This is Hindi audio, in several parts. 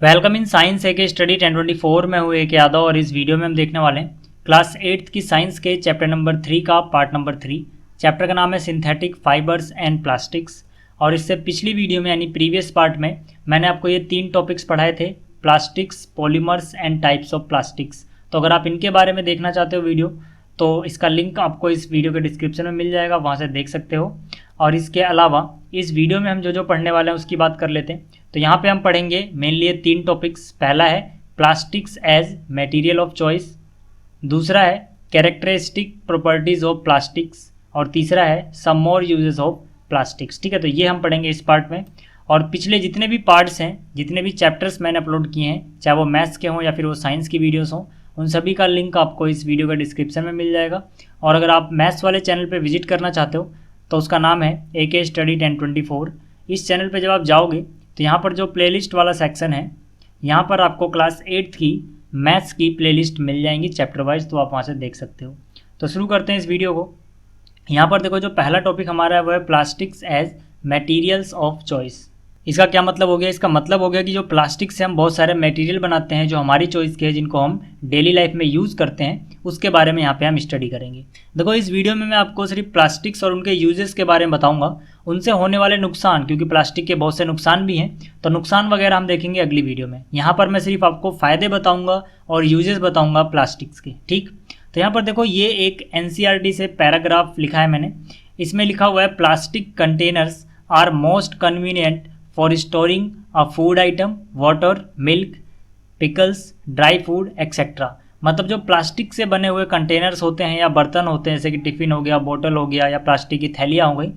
वेलकम इन साइंस ए के स्टडी 1024 में हूँ एक यादव और इस वीडियो में हम देखने वाले हैं क्लास 8th की साइंस के चैप्टर नंबर 3 का पार्ट नंबर 3। चैप्टर का नाम है सिंथेटिक फाइबर्स एंड प्लास्टिक्स। और इससे पिछली वीडियो में यानी प्रीवियस पार्ट में मैंने आपको ये 3 टॉपिक्स पढ़ाए थे, plastics, polymers and types of plastics. तो अगर आप इनके बारे में देखना चाहते हो वीडियो तो इसका लिंक आपको इस वीडियो के डिस्क्रिप्शन में मिल जाएगा, वहाँ से देख सकते हो। और इसके अलावा इस वीडियो में हम जो पढ़ने वाले हैं उसकी बात कर लेते हैं। तो यहाँ पे हम पढ़ेंगे मेनली ये 3 टॉपिक्स। पहला है plastics as material of choice, दूसरा है कैरेक्टरिस्टिक प्रॉपर्टीज ऑफ प्लास्टिक्स और तीसरा है some more uses of plastics. ठीक है, तो ये हम पढ़ेंगे इस पार्ट में। और पिछले जितने भी पार्ट्स हैं, जितने भी चैप्टर्स मैंने अपलोड किए हैं, चाहे वो मैथ्स के हों या फिर वो साइंस की वीडियोस हों, उन सभी का लिंक आपको इस वीडियो के डिस्क्रिप्शन में मिल जाएगा। और अगर आप मैथ्स वाले चैनल पर विजिट करना चाहते हो तो उसका नाम है AK स्टडी 1024। इस चैनल पर जब आप जाओगे तो यहाँ पर जो प्लेलिस्ट वाला सेक्शन है, यहाँ पर आपको क्लास 8th की मैथ्स की प्लेलिस्ट मिल जाएंगी चैप्टर वाइज, तो आप वहाँ से देख सकते हो। तो शुरू करते हैं इस वीडियो को। यहाँ पर देखो, जो पहला टॉपिक हमारा है वो है plastics as materials of choice. इसका क्या मतलब हो गया? इसका मतलब हो गया कि जो प्लास्टिक से हम बहुत सारे मटेरियल बनाते हैं जो हमारी चॉइस के हैं, जिनको हम डेली लाइफ में यूज़ करते हैं, उसके बारे में यहाँ पे हम स्टडी करेंगे। देखो, इस वीडियो में मैं आपको सिर्फ प्लास्टिक्स और उनके यूजेस के बारे में बताऊंगा, उनसे होने वाले नुकसान, क्योंकि प्लास्टिक के बहुत से नुकसान भी हैं, तो नुकसान वगैरह हम देखेंगे अगली वीडियो में। यहाँ पर मैं सिर्फ आपको फ़ायदे बताऊँगा और यूजेस बताऊँगा प्लास्टिक्स के। ठीक, तो यहाँ पर देखो, ये एक NCERT से पैराग्राफ लिखा है मैंने। इसमें लिखा हुआ है plastic containers are most convenient for storing a food item, water, milk, pickles, dry food etcetera. मतलब जो प्लास्टिक से बने हुए कंटेनर्स होते हैं या बर्तन होते हैं, जैसे कि टिफ़िन हो गया, बोतल हो गया या प्लास्टिक की थैलियाँ हो गई,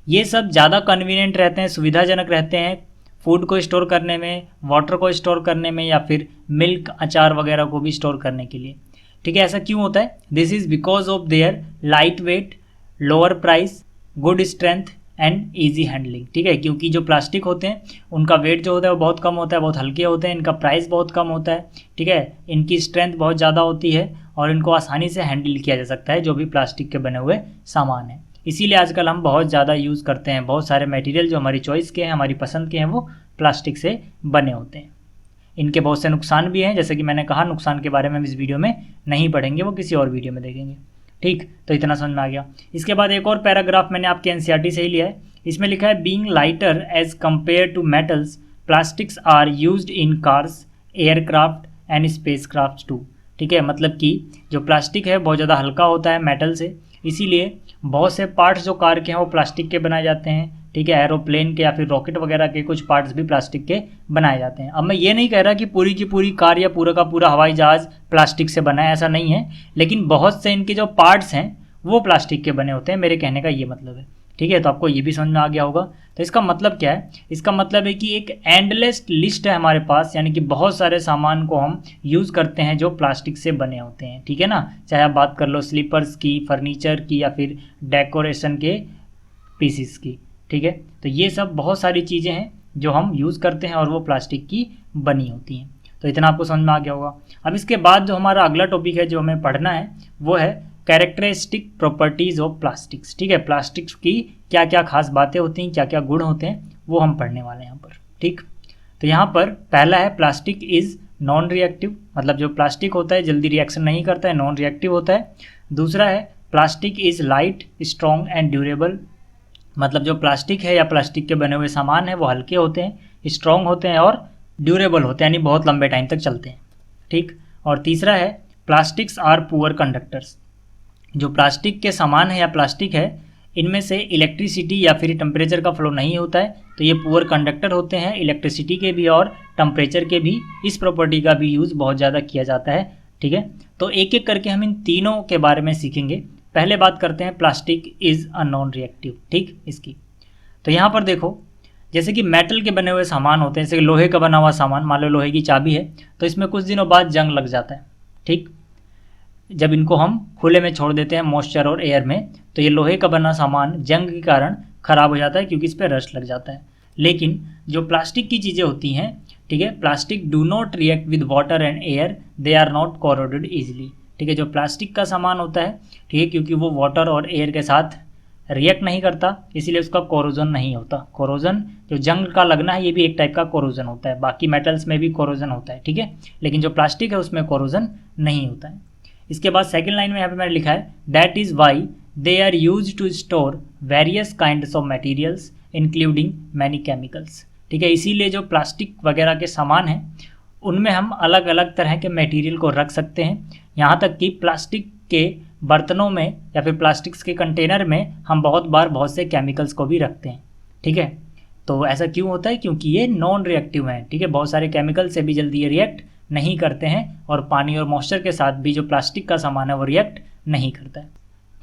ये सब ज़्यादा कन्वीनियंट रहते हैं, सुविधाजनक रहते हैं फूड को स्टोर करने में, वाटर को स्टोर करने में या फिर मिल्क, अचार वगैरह को भी स्टोर करने के लिए। ठीक है, ऐसा क्यों होता है? This is because of their light weight, lower price, good strength and easy handling. ठीक है, क्योंकि जो प्लास्टिक होते हैं उनका वेट जो होता है वो बहुत कम होता है, बहुत हल्के होते हैं, इनका प्राइस बहुत कम होता है। ठीक है, इनकी स्ट्रेंथ बहुत ज़्यादा होती है और इनको आसानी से हैंडल किया जा सकता है, जो भी प्लास्टिक के बने हुए सामान हैं। इसीलिए आजकल हम बहुत ज़्यादा यूज़ करते हैं। बहुत सारे मटेरियल जो हमारी चॉइस के हैं, हमारी पसंद के हैं, वो प्लास्टिक से बने होते हैं। इनके बहुत से नुकसान भी हैं, जैसे कि मैंने कहा, नुकसान के बारे में हम इस वीडियो में नहीं पढ़ेंगे, वो किसी और वीडियो में देखेंगे। ठीक, तो इतना समझ में आ गया। इसके बाद एक और पैराग्राफ मैंने आपके NCERT से ही लिया है। इसमें लिखा है being lighter as compare to metals, plastics are used in cars, aircraft and spacecraft too. ठीक है, मतलब कि जो प्लास्टिक है बहुत ज़्यादा हल्का होता है मेटल से, इसीलिए बहुत से पार्ट्स जो कार के हैं वो प्लास्टिक के बनाए जाते हैं। ठीक है, एरोप्लेन के या फिर रॉकेट वगैरह के कुछ पार्ट्स भी प्लास्टिक के बनाए जाते हैं। अब मैं ये नहीं कह रहा कि पूरी की पूरी कार या पूरा का पूरा हवाई जहाज़ प्लास्टिक से बना है, ऐसा नहीं है, लेकिन बहुत से इनके जो पार्ट्स हैं वो प्लास्टिक के बने होते हैं। मेरे कहने का ये मतलब है। ठीक है, तो आपको ये भी समझ में आ गया होगा। तो इसका मतलब क्या है? इसका मतलब है कि एक एंडलेस लिस्ट है हमारे पास, यानी कि बहुत सारे सामान को हम यूज़ करते हैं जो प्लास्टिक से बने होते हैं। ठीक है ना, चाहे आप बात कर लो स्लीपर्स की, फर्नीचर की या फिर डेकोरेशन के पीसीस की। ठीक है, तो ये सब बहुत सारी चीज़ें हैं जो हम यूज़ करते हैं और वो प्लास्टिक की बनी होती हैं। तो इतना आपको समझ में आ गया होगा। अब इसके बाद जो हमारा अगला टॉपिक है जो हमें पढ़ना है वो है कैरेक्टरिस्टिक प्रॉपर्टीज़ ऑफ प्लास्टिक्स। ठीक है, प्लास्टिक्स की क्या क्या खास बातें होती हैं, क्या क्या गुण होते हैं, वो हम पढ़ने वाले हैं यहाँ पर। ठीक, तो यहाँ पर पहला है प्लास्टिक इज़ नॉन रिएक्टिव, मतलब जो प्लास्टिक होता है जल्दी रिएक्शन नहीं करता है, नॉन रिएक्टिव होता है। दूसरा है plastic is light, strong and durable, मतलब जो प्लास्टिक है या प्लास्टिक के बने हुए सामान हैं वो हल्के होते हैं, स्ट्रॉन्ग होते हैं और ड्यूरेबल होते हैं, यानी बहुत लंबे टाइम तक चलते हैं। ठीक, और तीसरा है प्लास्टिक्स आर पुअर कंडक्टर्स, जो प्लास्टिक के सामान है या प्लास्टिक है इनमें से इलेक्ट्रिसिटी या फिर टेम्परेचर का फ्लो नहीं होता है, तो ये पुअर कंडक्टर होते हैं, इलेक्ट्रिसिटी के भी और टेम्परेचर के भी। इस प्रॉपर्टी का भी यूज़ बहुत ज़्यादा किया जाता है। ठीक है, तो एक एक करके हम इन तीनों के बारे में सीखेंगे। पहले बात करते हैं plastic is a non reactive. ठीक, इसकी तो यहाँ पर देखो, जैसे कि मेटल के बने हुए सामान होते हैं, जैसे कि लोहे का बना हुआ सामान, मान लो लोहे की चाबी है, तो इसमें कुछ दिनों बाद जंग लग जाता है। ठीक, जब इनको हम खुले में छोड़ देते हैं मॉइस्चर और एयर में, तो ये लोहे का बना सामान जंग के कारण ख़राब हो जाता है, क्योंकि इस पर रस्ट लग जाता है। लेकिन जो प्लास्टिक की चीज़ें होती हैं, ठीक है, plastic do not react with water and air, they are not corroded easily. ठीक है, जो प्लास्टिक का सामान होता है, ठीक है, क्योंकि वो वाटर और एयर के साथ रिएक्ट नहीं करता, इसीलिए उसका कोरोजन नहीं होता। कोरोजन जो जंग का लगना है ये भी एक टाइप का कोरोजन होता है। बाकी मेटल्स में भी कोरोजन होता है, ठीक है, लेकिन जो प्लास्टिक है उसमें कोरोजन नहीं होता है। इसके बाद सेकेंड लाइन में यहाँ पे मैंने लिखा है that is why they are use to store various kinds of materials including many chemicals. ठीक है, इसीलिए जो प्लास्टिक वगैरह के सामान हैं उनमें हम अलग अलग तरह के मटेरियल को रख सकते हैं। यहाँ तक कि प्लास्टिक के बर्तनों में या फिर प्लास्टिक्स के कंटेनर में हम बहुत बार बहुत से केमिकल्स को भी रखते हैं। ठीक है, तो ऐसा क्यों होता है? क्योंकि ये नॉन रिएक्टिव हैं। ठीक है, बहुत सारे केमिकल से भी जल्दी ये रिएक्ट नहीं करते हैं और पानी और मॉइस्चर के साथ भी जो प्लास्टिक का सामान है वो रिएक्ट नहीं करता है।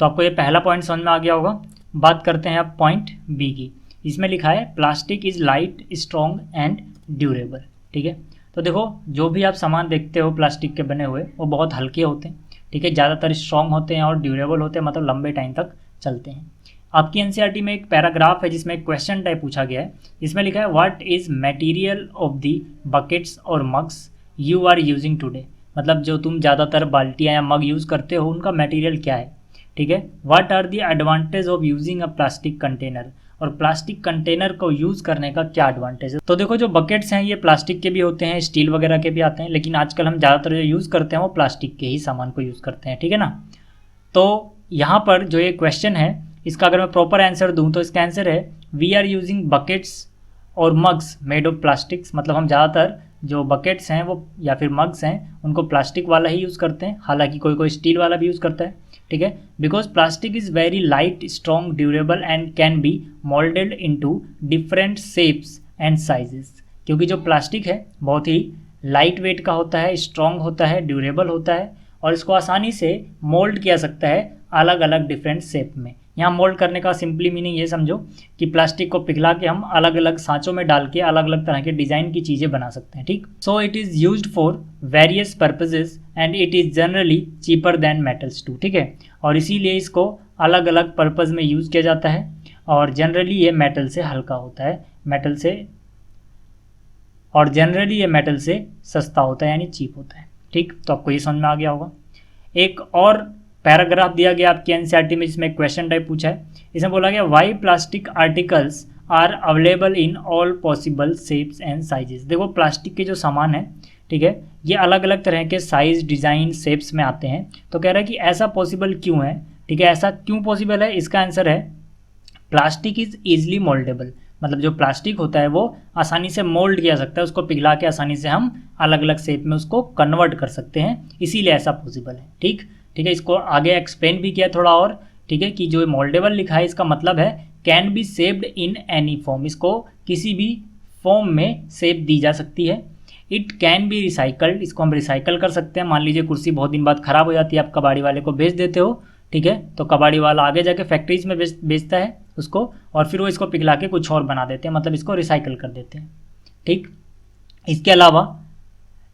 तो आपको ये पहला पॉइंट समझ में आ गया होगा। बात करते हैं अब पॉइंट बी की। इसमें लिखा है plastic is light, strong and durable. ठीक है, तो देखो जो भी आप सामान देखते हो प्लास्टिक के बने हुए वो बहुत हल्के होते हैं। ठीक है, ज़्यादातर स्ट्रॉन्ग होते हैं और ड्यूरेबल होते हैं, मतलब लंबे टाइम तक चलते हैं। आपकी एनसीईआरटी में एक पैराग्राफ है जिसमें एक क्वेश्चन टाइप पूछा गया है। इसमें लिखा है what is material of the buckets और mugs you are using today. मतलब जो तुम ज़्यादातर बाल्टियाँ या मग यूज़ करते हो उनका मटेरियल क्या है। ठीक है, what are the advantage of using a plastic container, और प्लास्टिक कंटेनर को यूज़ करने का क्या एडवांटेज है। तो देखो जो बकेट्स हैं ये प्लास्टिक के भी होते हैं, स्टील वगैरह के भी आते हैं, लेकिन आजकल हम ज़्यादातर जो यूज़ करते हैं वो प्लास्टिक के ही सामान को यूज़ करते हैं। ठीक है ना, तो यहाँ पर जो ये क्वेश्चन है इसका अगर मैं प्रॉपर आंसर दूँ तो इसका आंसर है वी आर यूजिंग बकेट्स और मग्स मेड ऑफ प्लास्टिक्स। मतलब हम ज़्यादातर जो बकेट्स हैं वो या फिर मग्स हैं उनको प्लास्टिक वाला ही यूज़ करते हैं, हालांकि कोई कोई स्टील वाला भी यूज़ करता है। ठीक है, because plastic is very light, strong, durable and can be moulded into different shapes and sizes. क्योंकि जो प्लास्टिक है बहुत ही लाइट वेट का होता है, स्ट्रॉन्ग होता है, ड्यूरेबल होता है और इसको आसानी से मोल्ड किया सकता है अलग अलग डिफरेंट शेप में। यहाँ मोल्ड करने का सिंपली मीनिंग ये समझो कि प्लास्टिक को पिघला के हम अलग अलग सांचों में डाल के अलग अलग तरह के डिज़ाइन की चीज़ें बना सकते हैं। ठीक, so it is used for various purposes and it is generally cheaper than metals too. ठीक है, और इसीलिए इसको अलग अलग पर्पज़ में यूज़ किया जाता है और जनरली ये मेटल से हल्का होता है, जनरली ये मेटल से सस्ता होता है यानी चीप होता है। ठीक, तो आपको ये समझ में आ गया होगा। एक और पैराग्राफ दिया गया आपकी एनसीईआरटी में जिसमें क्वेश्चन टाइप पूछा है। इसमें बोला गया why plastic articles are available in all possible shapes and sizes. देखो प्लास्टिक के जो सामान है, ठीक है, ये अलग अलग तरह के साइज, डिज़ाइन, शेप्स में आते हैं। तो कह रहा है कि ऐसा पॉसिबल क्यों है। ठीक है, ऐसा क्यों पॉसिबल है, इसका आंसर है प्लास्टिक इज़ ईजिली मोल्डेबल। मतलब जो प्लास्टिक होता है वो आसानी से मोल्ड किया सकता है, उसको पिघला के आसानी से हम अलग अलग शेप में उसको कन्वर्ट कर सकते हैं, इसीलिए ऐसा पॉसिबल है। ठीक है, इसको आगे एक्सप्लेन भी किया थोड़ा और। ठीक है, कि जो मोल्डेबल लिखा है इसका मतलब है can be shaped in any form, इसको किसी भी फॉर्म में शेप दी जा सकती है। इट कैन बी रिसाइकल्ड, इसको हम रिसाइकल कर सकते हैं। मान लीजिए कुर्सी बहुत दिन बाद ख़राब हो जाती है, आप कबाड़ी वाले को बेच देते हो। ठीक है, तो कबाड़ी वाला आगे जाके फैक्ट्रीज में बेचता है उसको और फिर वो इसको पिघला के कुछ और बना देते हैं, मतलब इसको रिसाइकल कर देते हैं। ठीक, इसके अलावा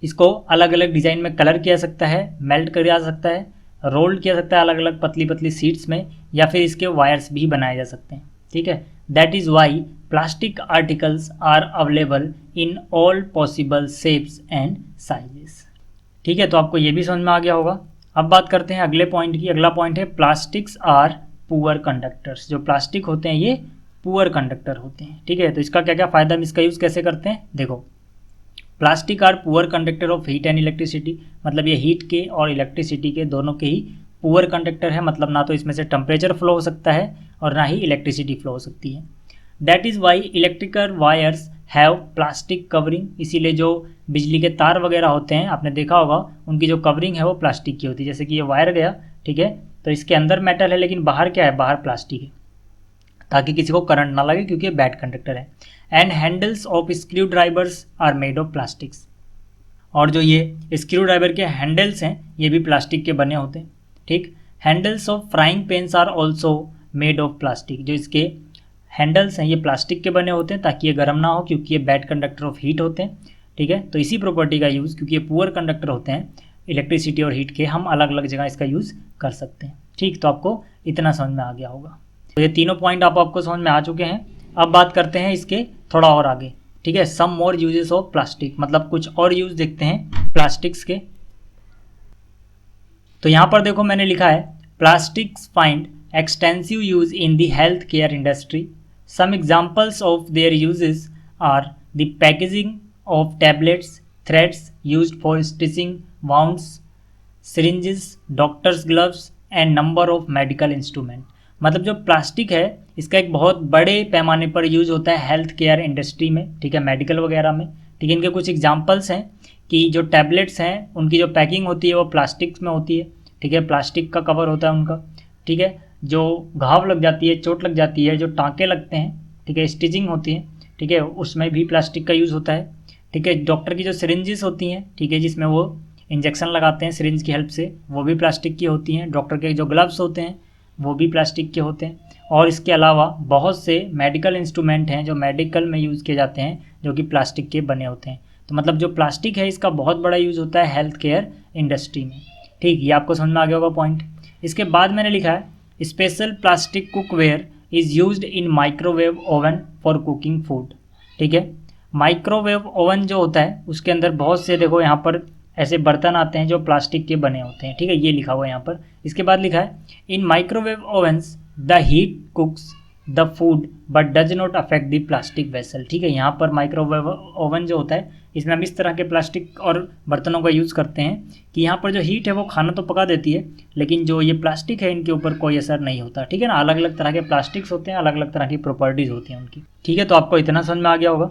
इसको अलग अलग डिज़ाइन में कलर किया सकता है, मेल्ट किया जा सकता है, रोल्ड किया सकता है अलग अलग पतली पतली शीट्स में, या फिर इसके वायर्स भी बनाए जा सकते हैं। ठीक है, that is why plastic articles are available in all possible shapes and sizes. ठीक है, तो आपको ये भी समझ में आ गया होगा। अब बात करते हैं अगले पॉइंट की। अगला पॉइंट है प्लास्टिक्स आर पुअर कंडक्टर्स। जो प्लास्टिक होते हैं ये पुअर कंडक्टर होते हैं। ठीक है, तो इसका क्या क्या फ़ायदा, हम इसका यूज़ कैसे करते हैं। देखो, plastic are poor conductor of heat and electricity. मतलब ये हीट के और इलेक्ट्रिसिटी के दोनों के ही पुअर कंडक्टर है। मतलब ना तो इसमें से टेम्परेचर फ्लो हो सकता है और ना ही इलेक्ट्रिसिटी फ्लो हो सकती है। That is Y electrical wires have plastic covering. इसीलिए जो बिजली के तार वगैरह होते हैं आपने देखा होगा उनकी जो कवरिंग है वो प्लास्टिक की होती है। जैसे कि ये वायर गया, ठीक है, तो इसके अंदर मेटल है लेकिन बाहर क्या है, बाहर प्लास्टिक है, ताकि किसी को करंट ना लगे क्योंकि ये बैड कंडक्टर है। And handles of screw drivers are made of plastics. और जो ये स्क्रू ड्राइवर के हैंडल्स हैं ये भी प्लास्टिक के बने होते हैं। ठीक, handles of frying pans are also made of plastic. जो इसके हैंडल्स हैं ये प्लास्टिक के बने होते हैं ताकि ये गर्म ना हो, क्योंकि ये बैड कंडक्टर ऑफ हीट होते हैं। ठीक है, तो इसी प्रॉपर्टी का यूज़, क्योंकि ये पुअर कंडक्टर होते हैं इलेक्ट्रिसिटी और हीट के, हम अलग अलग जगह इसका यूज़ कर सकते हैं। ठीक, तो आपको इतना समझ में आ गया होगा। तो ये तीनों पॉइंट आपको समझ में आ चुके हैं। अब बात करते हैं इसके थोड़ा और आगे। ठीक है, some more uses of plastic, मतलब कुछ और यूज़ देखते हैं प्लास्टिक्स के। तो यहाँ पर देखो मैंने लिखा है plastics find extensive use in the healthcare industry. Some examples of their uses are the packaging of tablets, threads used for stitching wounds, syringes, doctor's gloves and number of medical instrument। मतलब जो प्लास्टिक है इसका एक बहुत बड़े पैमाने पर यूज होता है हेल्थ केयर इंडस्ट्री में, ठीक है, मेडिकल वगैरह में। ठीक है, इनके कुछ एग्जांपल्स हैं कि जो टैबलेट्स हैं उनकी जो पैकिंग होती है वो प्लास्टिक में होती है, ठीक है, प्लास्टिक का कवर होता है उनका। ठीक है, जो घाव लग जाती है, चोट लग जाती है, जो टाँके लगते हैं, ठीक है, स्टिचिंग होती है, ठीक है, उसमें भी प्लास्टिक का यूज़ होता है। ठीक है, डॉक्टर की जो सिरिंजेस होती हैं, ठीक है, जिसमें वो इंजेक्शन लगाते हैं सिरिंज की हेल्प से, वो भी प्लास्टिक की होती हैं। डॉक्टर के जो ग्लव्स होते हैं वो भी प्लास्टिक के होते हैं। और इसके अलावा बहुत से मेडिकल इंस्ट्रूमेंट हैं जो मेडिकल में यूज़ किए जाते हैं जो कि प्लास्टिक के बने होते हैं। तो मतलब जो प्लास्टिक है इसका बहुत बड़ा यूज़ होता है हेल्थ केयर इंडस्ट्री में। ठीक, ये आपको समझ में आ गया होगा पॉइंट। इसके बाद मैंने लिखा है special plastic cookware is used in microwave oven for cooking food. ठीक है, माइक्रोवेव ओवन जो होता है उसके अंदर बहुत से, देखो यहाँ पर ऐसे बर्तन आते हैं जो प्लास्टिक के बने होते हैं। ठीक है, ये लिखा हुआ है यहाँ पर। इसके बाद लिखा है in microwave ovens the heat cooks the food but does not affect the plastic vessel. ठीक है, यहाँ पर माइक्रोवेव ओवन जो होता है इसमें हम इस तरह के प्लास्टिक और बर्तनों का यूज़ करते हैं कि यहाँ पर जो हीट है वो खाना तो पका देती है, लेकिन जो ये प्लास्टिक है इनके ऊपर कोई असर नहीं होता। ठीक है ना, अलग अलग तरह के प्लास्टिक्स होते हैं, अलग अलग तरह की प्रॉपर्टीज़ होती हैं उनकी। ठीक है, तो आपको इतना समझ में आ गया होगा।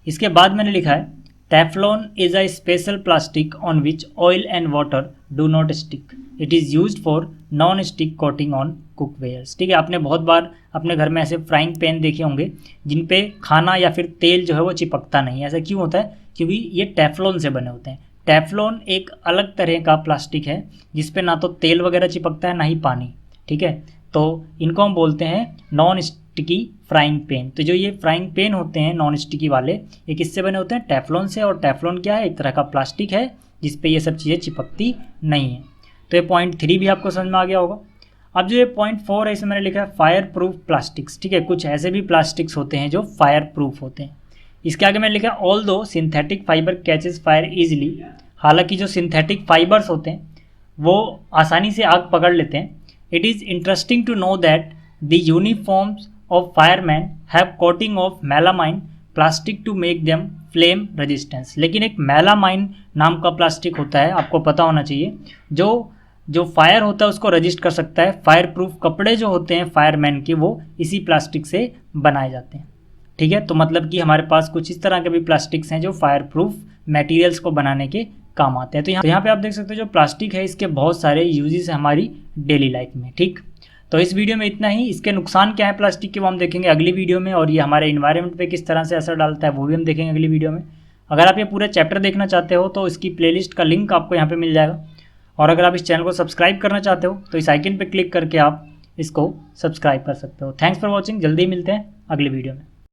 इसके बाद मैंने लिखा है Teflon is a special plastic on which oil and water do not stick. It is used for non-stick coating on cookwares. ठीक है, आपने बहुत बार अपने घर में ऐसे फ्राइंग पैन देखे होंगे जिन पे खाना या फिर तेल जो है वो चिपकता नहीं है। ऐसा क्यों होता है? क्योंकि ये टेफ्लॉन से बने होते हैं। टेफ्लॉन एक अलग तरह का प्लास्टिक है जिस पे ना तो तेल वगैरह चिपकता है ना ही पानी। ठीक है, तो इनको हम बोलते हैं नॉन स्टिकी फ्राइंग पैन। तो जो ये फ्राइंग पैन होते हैं नॉन स्टिकी वाले, ये किससे बने होते हैं? टेफ्लॉन से। और टेफ्लॉन क्या है? एक तरह का प्लास्टिक है जिस पे ये सब चीज़ें चिपकती नहीं है। तो ये पॉइंट 3 भी आपको समझ में आ गया होगा। अब जो ये पॉइंट 4 है इसमें मैंने लिखा है फायर प्रूफ प्लास्टिक्स। ठीक है, कुछ ऐसे भी प्लास्टिक्स होते हैं जो फायर प्रूफ होते हैं। इसके आगे मैंने लिखा है ऑल दो synthetic fibre catches fire easily. हालांकि जो सिंथेटिक फाइबर्स होते हैं वो आसानी से आग पकड़ लेते हैं। It is interesting to know that the uniforms of firemen have coating of melamine plastic to make them flame resistance। लेकिन एक मेलामाइन नाम का प्लास्टिक होता है, आपको पता होना चाहिए, जो फायर होता है उसको रजिस्ट कर सकता है। फायर प्रूफ कपड़े जो होते हैं फायरमैन के वो इसी प्लास्टिक से बनाए जाते हैं। ठीक है, तो मतलब कि हमारे पास कुछ इस तरह के भी प्लास्टिक्स हैं जो फायर प्रूफ मटेरियल्स को बनाने के काम आते हैं। तो यहाँ पे आप देख सकते हो जो प्लास्टिक है इसके बहुत सारे यूजेस हैं हमारी डेली लाइफ में। ठीक, तो इस वीडियो में इतना ही। इसके नुकसान क्या है प्लास्टिक के वो हम देखेंगे अगली वीडियो में, और ये हमारे इन्वायरमेंट पे किस तरह से असर डालता है वो भी हम देखेंगे अगली वीडियो में। अगर आप ये पूरा चैप्टर देखना चाहते हो तो इसकी प्लेलिस्ट का लिंक आपको यहाँ पे मिल जाएगा। और अगर आप इस चैनल को सब्सक्राइब करना चाहते हो तो इस आइकन पर क्लिक करके आप इसको सब्सक्राइब कर सकते हो। Thanks for watching. जल्दी मिलते हैं अगली वीडियो में।